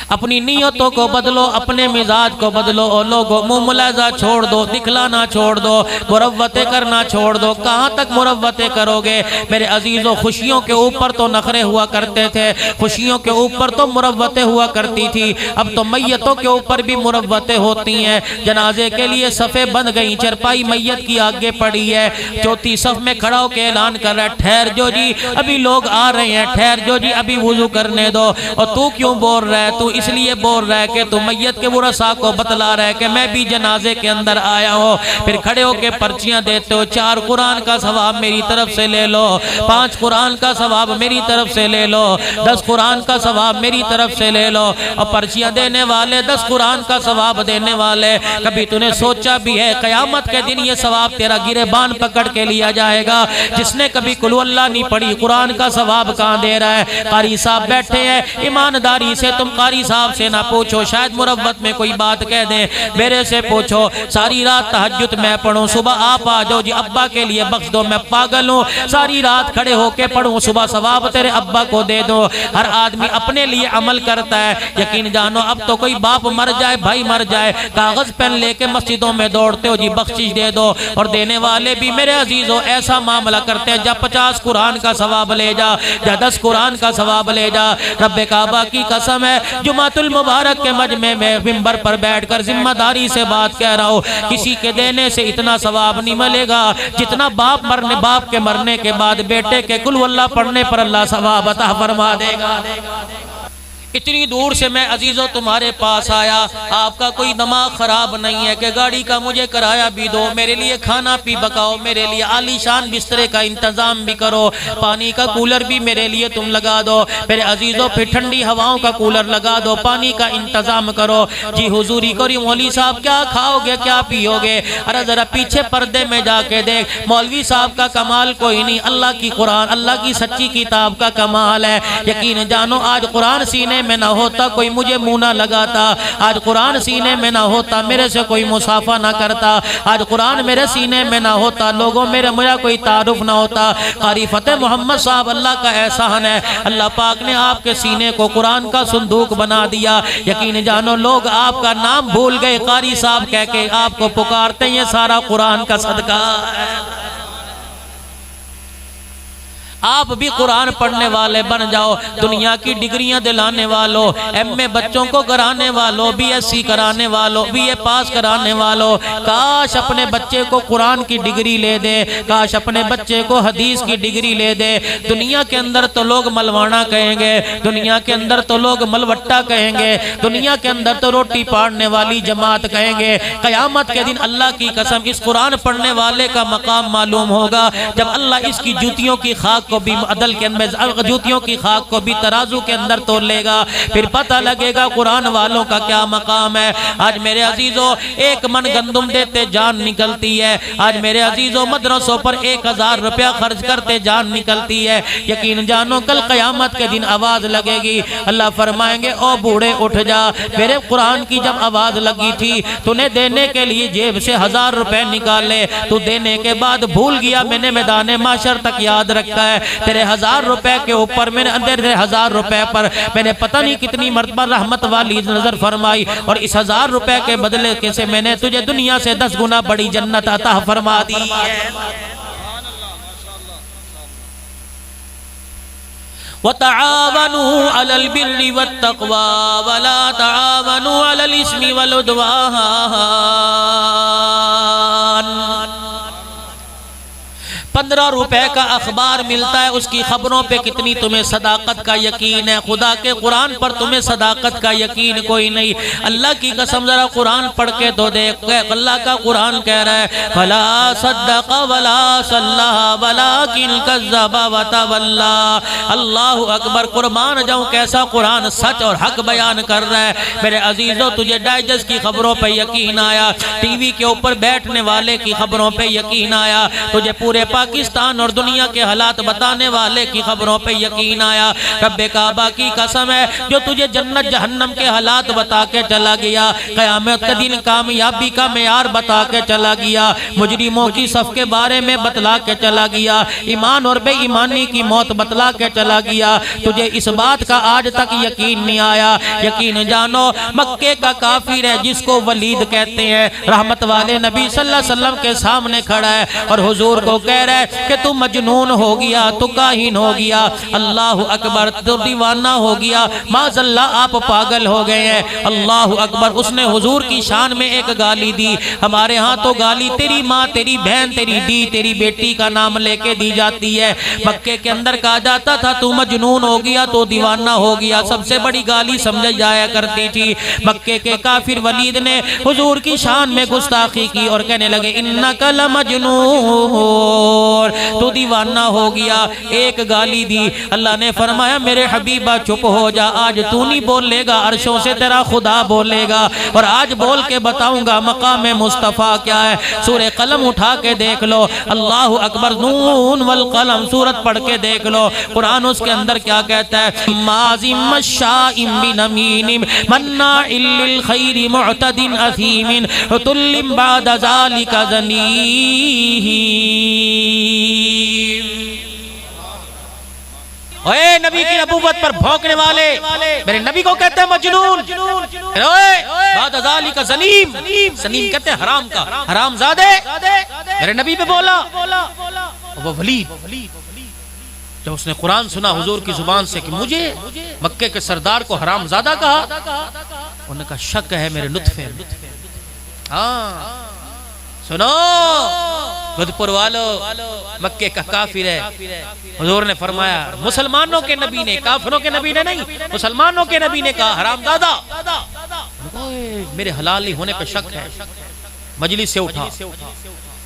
اپنی نیتوں کو بدلو، اپنے مزاج کو بدلو۔ اور لوگوں منہ ملاحظہ چھوڑ دو، دکھلانا چھوڑ دو، مروتیں کرنا چھوڑ دو۔ کہاں تک مروتیں کرو گے میرے عزیزوں؟ خوشیوں کے اوپر تو نخرے ہوا کرتے تھے، خوشیوں کے اوپر تو مروتیں ہوا کرتی تھی، اب تو میتوں کے اوپر بھی مروتیں ہوتی ہیں۔ جنازے کے لیے صفیں بند گئیں، چرپائی میت کی آگے پڑی ہے، چوتھی صف میں کھڑا ہو کے اعلان کر رہا ہے ٹھہر جو جی ابھی لوگ آ رہے ہیں، ٹھہر جو جی ابھی وضو کرنے دو۔ اور تو کیوں بول رہا ہے؟ تو اس لیے بول رہا ہے کہ تو میت کے ورثاء کو بتلا رہا ہے کہ میں بھی جنازے کے اندر آیا ہوں۔ پھر کھڑے ہو کے پرچیاں دیتے ہو، 4 قرآن کا ثواب میری طرف سے لے لو، 5 قرآن کا ثواب میری طرف سے لے لو، 10 قرآن کا ثواب میری طرف سے لے لو۔ اور پرچیاں دینے والے، 10 قرآن کا ثواب دینے والے، کبھی تو نے سوچا بھی ہے قیامت کے دن یہ ثواب تیرا گریبان پکڑ کے لیا جائے گا؟ جس نے کبھی قل ہو اللہ نہیں پڑھی قرآن کا ثواب کہاں دے رہا ہے؟ قاری صاحب بیٹھے ہیں، ایمانداری سے تم قاری صاحب سے نہ پوچھو، شاید مروت میں کوئی بات کہہ دیں، میرے سے پوچھو۔ ساری رات تہجد میں پڑھوں، صبح آپ آ جاؤ جی ابا کے لیے بخش دو، میں پاگل ہوں، ساری رات کھڑے ہو کے پڑھوں، صبح ثواب تیرے ابا کو دے دو۔ ہر آدمی اپنے لیے عمل کرتا ہے، یقین جانو اب تو کوئی باپ مر جائے، بھائی مر جائے، کاغذ پین لے کے مسجدوں میں دوڑتے ہو جی بخشش دے دو۔ اور دینے والے بھی میرے عزیزوں ایسا معاملہ کرتے ہیں، جا 50 قرآن کا ثواب لے جا، جا 10 قرآن کا ثواب لے جا۔ رب کعبہ کی قسم ہے، جمعۃ المبارک کے مجمع میں منبر پر بیٹھ کر ذمہ داری سے بات کہہ رہا ہوں، کسی کے دینے سے اتنا ثواب نہیں ملے گا جتنا باپ کے مرنے کے بعد بیٹے کے قل ہو اللہ پڑھنے پر اللہ ثواب عطا فرما دے گا۔ اتنی دور سے میں عزیزوں تمہارے پاس آیا، آپ کا کوئی دماغ خراب نہیں ہے کہ گاڑی کا مجھے کرایہ بھی دو، میرے لیے کھانا بھی پکاؤ، میرے لیے عالی شان بسترے کا انتظام بھی کرو، پانی کا کولر بھی میرے لیے تم لگا دو، میرے عزیزوں پھر ٹھنڈی ہواؤں کا کولر لگا دو، پانی کا انتظام کرو۔ جی حضوری کری مولوی صاحب کیا کھاؤ گے کیا پیو گے؟ ارے ذرا پیچھے پردے میں جا کے دیکھ، مولوی صاحب کا کمال کوئی نہیں، اللہ کی قرآن، اللہ کی سچی کتاب کا کمال ہے۔ یقین جانو آج قرآن سینے میں نہ ہوتا کوئی مجھے منہ نہ لگاتا، آج قرآن سینے میں نہ ہوتا میرے سے کوئی مصافحہ نہ کرتا، آج قرآن میرے سینے میں نہ ہوتا لوگوں میرا کوئی تعارف نہ ہوتا۔ قاری فتح محمد صاحب اللہ کا احسان ہے، اللہ پاک نے آپ کے سینے کو قرآن کا صندوق بنا دیا۔ یقین جانو لوگ آپ کا نام بھول گئے، قاری صاحب کہہ کے آپ کو پکارتے ہیں، یہ سارا قرآن کا صدقہ ہے۔ آپ بھی قرآن پڑھنے والے بن جاؤ، دنیا کی ڈگریاں دلانے والوں، ایم اے بچوں کو کرانے والوں، بی ایس سی کرانے والوں، بی اے پاس کرانے والوں، کاش اپنے بچے کو قرآن کی ڈگری لے دے، کاش اپنے بچے کو حدیث کی ڈگری لے دے۔ دنیا کے اندر تو لوگ ملوانا کہیں گے، دنیا کے اندر تو لوگ ملوٹا کہیں گے، دنیا کے اندر تو روٹی پاڑنے والی جماعت کہیں گے۔ قیامت کے دن اللہ کی قسم اس قرآن پڑھنے والے کا مقام معلوم ہوگا جب اللہ اس کی جوتیوں کی خاک کو بھی عدل کے اندر، جوتیوں کی خاک کو بھی ترازو کے اندر تول لے گا، پھر پتہ لگے گا قرآن والوں کا کیا مقام ہے۔ آج میرے عزیزوں 1 من گندم دیتے جان نکلتی ہے، آج میرے عزیزوں مدرسوں پر 1000 روپیہ خرچ کرتے جان نکلتی ہے۔ یقین جانو کل قیامت کے دن آواز لگے گی، اللہ فرمائیں گے او بوڑھے اٹھ جا، میرے قرآن کی جب آواز لگی تھی تو نے دینے کے لیے جیب سے 1000 روپے نکالے، تو دینے کے بعد بھول گیا میں نے میدان محشر تک یاد رکھا ہے تیرے 1000 روپے کے اوپر میں نے اندر 1000 روپے پر میں نے پتہ نہیں کتنی مرتبہ رحمت والی نظر فرمائی، اور اس 1000 روپے کے بدلے کیسے میں نے تجھے دنیا سے 10 گنا بڑی جنت عطا فرما دی ہے۔ وَتَعَاوَنُوا عَلَى الْبِرِّ وَالتَّقْوَى وَلَا تَعَاوَنُوا عَلَى الْإِثْمِ وَالْعُدْوَانِ۔ 15 روپے کا اخبار ملتا ہے، اس کی خبروں پہ کتنی تمہیں صداقت کا یقین ہے؟ خدا کے قرآن پر تمہیں صداقت کا یقین کوئی نہیں۔ اللہ کی قسم ذرا قرآن پڑھ کے تو دیکھ، اللہ کا قرآن کہہ رہا ہے فَلَا صَدَّقَ وَلَا صَلَّى وَلَكِنْ كَذَّبَ وَتَوَلَّى۔ اللہ اکبر، قربان جاؤں کیسا قرآن سچ اور حق بیان کر رہا ہے۔ میرے عزیزوں تجھے ڈائجسٹ کی خبروں پہ یقین آیا، ٹی وی کے اوپر بیٹھنے والے کی خبروں پہ یقین آیا، تجھے پورے پاکستان اور دنیا کے حالات بتانے والے کی خبروں پہ یقین آیا۔ رب کعبہ کی قسم ہے جو تجھے جنت جہنم کے حالات بتا کے چلا گیا، قیامت کے دن کامیابی کا معیار بتا کے چلا گیا، مجرموں کی صف کے بارے میں بتلا کے چلا گیا، ایمان اور بے ایمانی کی موت بتلا کے چلا گیا، تجھے اس بات کا آج تک یقین نہیں آیا۔ یقین جانو مکے کا کافر ہے جس کو ولید کہتے ہیں، رحمت والے نبی صلی اللہ علیہ وسلم کے سامنے کھڑا ہے اور حضور کو کہہ رہا ہے کہ تو مجنون ہو گیا، تو کاہن ہو گیا، اللہ اکبر، تو دیوانہ ہو گیا، معاذ اللہ آپ پاگل ہو گئے ہیں، اللہ اکبر۔ اس نے حضور کی شان میں ایک گالی دی، ہمارے ہاں تو گالی تیری ماں، تیری بہن، تیری دی، تیری بیٹی کا نام لے کے دی جاتی ہے، مکے کے اندر کہا جاتا تھا تو مجنون ہو گیا، تو دیوانہ ہو گیا، سب سے بڑی گالی سمجھ جایا کرتی تھی۔ مکے کے کافر ولید نے حضور کی شان میں گستاخی کی اور کہنے لگے انک لمجنون، تو دیوانہ ہو گیا، ایک گالی دی۔ اللہ نے فرمایا میرے حبیبہ چپ ہو جا، آج تو نہیں بولے گا، عرشوں سے تیرا خدا بولے گا، اور آج بول کے بتاؤں گا مقام مصطفیٰ کیا ہے۔ سورہ قلم اٹھا کے دیکھ لو، اللہ اکبر، نون والقلم سورت پڑھ کے دیکھ لو، قرآن اس کے اندر کیا کہتا ہے، ماضی مشاء بنمیم مناع للخیر معتد اثیم عتل بعد ذلک زنیم۔ اے نبی کی نبوت پر بھونکنے والے میرے نبی کو کہتے ہیں مجنون، بعد ذالک زنیم، زنیم کہتے ہیں حرام کا، حرام زادے میرے نبی پہ بولا۔ وہ ولید جب اس نے قرآن سنا حضور کی زبان سے کہ مجھے مکے کے سردار کو حرام زادہ کہا، انہوں نے کہا شک ہے میرے نطفے میں۔ ہاں سنو گدپور والو، مکے کا کافر ہے، حضور نے فرمایا مسلمانوں کے نبی نے، کافروں کے نبی نے نہیں، مسلمانوں کے نبی نے کہا حرام زادہ، میرے حلالی ہونے پہ شک ہے۔ مجلس سے اٹھا،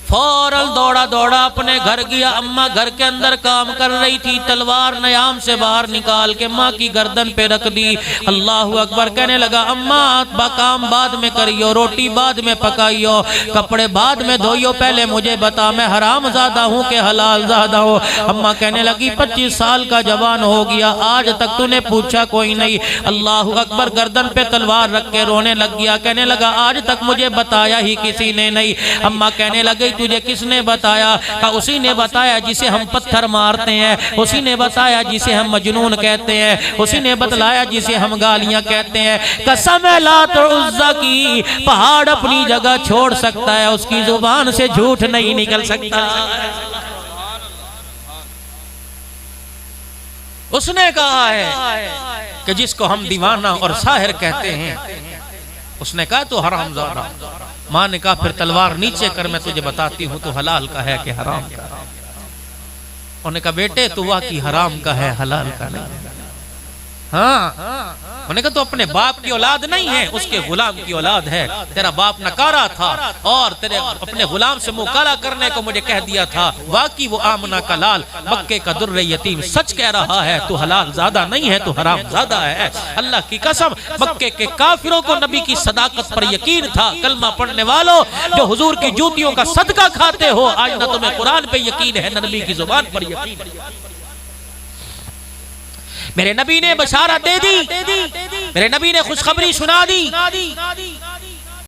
فوراً دوڑا دوڑا اپنے گھر گیا، اماں گھر کے اندر کام کر رہی تھی، تلوار نیام سے باہر نکال کے ماں کی گردن پہ رکھ دی، اللہ اکبر، کہنے لگا اماں کام بعد میں کریو، روٹی بعد میں پکائیو، کپڑے بعد میں دھوئیو، پہلے مجھے بتا میں حرام زادہ ہوں کہ حلال زادہ ہوں۔ اماں کہنے لگی 25 سال کا جوان ہو گیا، آج تک تو نے پوچھا کوئی نہیں، اللہ اکبر، گردن پہ تلوار رکھ کے رونے لگ گیا، کہنے لگا آج تک مجھے بتایا ہی کسی نے نہیں۔ اماں کہنے لگی تجھے کس نے بتایا؟ کہا اسی نے بتایا جسے ہم پتھر مارتے ہیں، اسی نے بتایا جسے ہم مجنون کہتے ہیں، اسی نے بتلایا جسے ہم گالیاں کہتے ہیں۔ قسم لات عزا کی، پہاڑ اپنی جگہ چھوڑ سکتا ہے، اس کی زبان سے جھوٹ نہیں نکل سکتا۔ اس نے کہا ہے کہ جس کو ہم دیوانہ اور ساحر کہتے ہیں، اس نے کہا تو حرام زادہ۔ ماں نے کہا پھر تلوار نیچے کر، میں تجھے بتاتی ہوں تو حلال کا ہے کہ حرام کا۔ انہوں نے کہا بیٹے تو واقعی حرام کا ہے، حلال کا نہیں۔ ہاں انہوں نے کہا تو اپنے باپ کی اولاد نہیں ہے، اس کے غلام کی اولاد ہے، تیرا باپ نکارا تھا اور تیرے اپنے غلام سے منہ کالا کرنے کو مجھے کہہ دیا تھا، واقعی وہ آمنہ کا لال، مکے کا در یتیم سچ کہہ رہا ہے، تو حلال زادہ نہیں ہے، تو حرام زادہ ہے۔ اللہ کی قسم مکے کے کافروں کو نبی کی صداقت پر یقین تھا، کلمہ پڑھنے والوں جو حضور کی جوتیوں کا صدقہ کھاتے ہو، آج نہ تمہیں قرآن پہ یقین ہے نہ نبی کی زبان پر یقین ہے۔ میرے نبی نے بشارت دے دی، میرے نبی نے خوشخبری سنا دی،